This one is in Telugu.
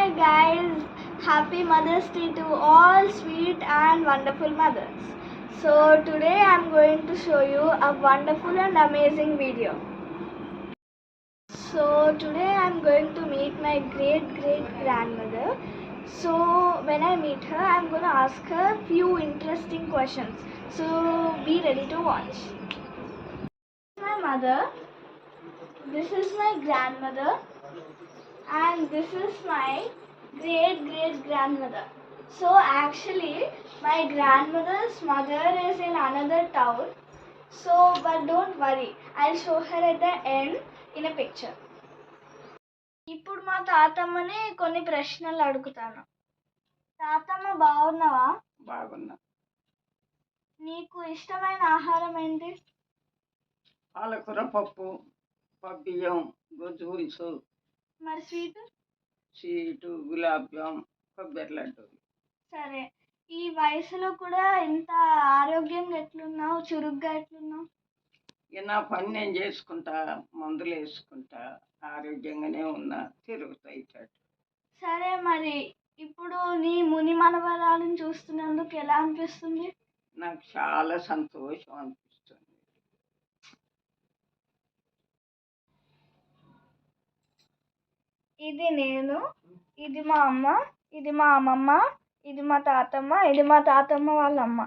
Hi guys, happy Mother's Day to all sweet and wonderful mothers. So today I'm going to show you a wonderful and amazing video. So today I'm going to meet my great grandmother. So when I meet her, I'm going to ask her few interesting questions. So be ready to watch. My mother, this is my grandmother, and this is my great grandmother. So actually my grandmother's mother is in another town. So but don't worry, I'll show her at the end in a picture. ఇప్పుడు మా తాతమ్మని కొన్ని ప్రశ్నలు అడుగుతాను. తాతమ్మ బాగున్నావా? బాగున్నా. నీకు ఇష్టమైన ఆహారం ఏంటి? పాలకూర పప్పు, బియ్యం, గొజ్జు పులుసు. మరి స్వీటు, గులాబ్ జామ్, కొబ్బరి లడ్డు. సరే, ఈ వయసులో కూడా ఇంత ఆరోగ్యంగా ఎట్లున్నావు, చురుగ్గా ఎట్లున్నావు? నా పని నేను చేసుకుంటా, మందులు వేసుకుంటా, ఆరోగ్యంగానే ఉన్నా, తిరుగుతాయి. సరే, మరి ఇప్పుడు నీ ముని మనవరాలను చూస్తున్నందుకు ఎలా అనిపిస్తుంది? నాకు చాలా సంతోషం అనిపిస్తుంది. ఇది నేను, ఇది మా అమ్మ, ఇది మా అమ్మమ్మ, ఇది మా తాతమ్మ, ఇది మా తాతమ్మ వాళ్ళ అమ్మ.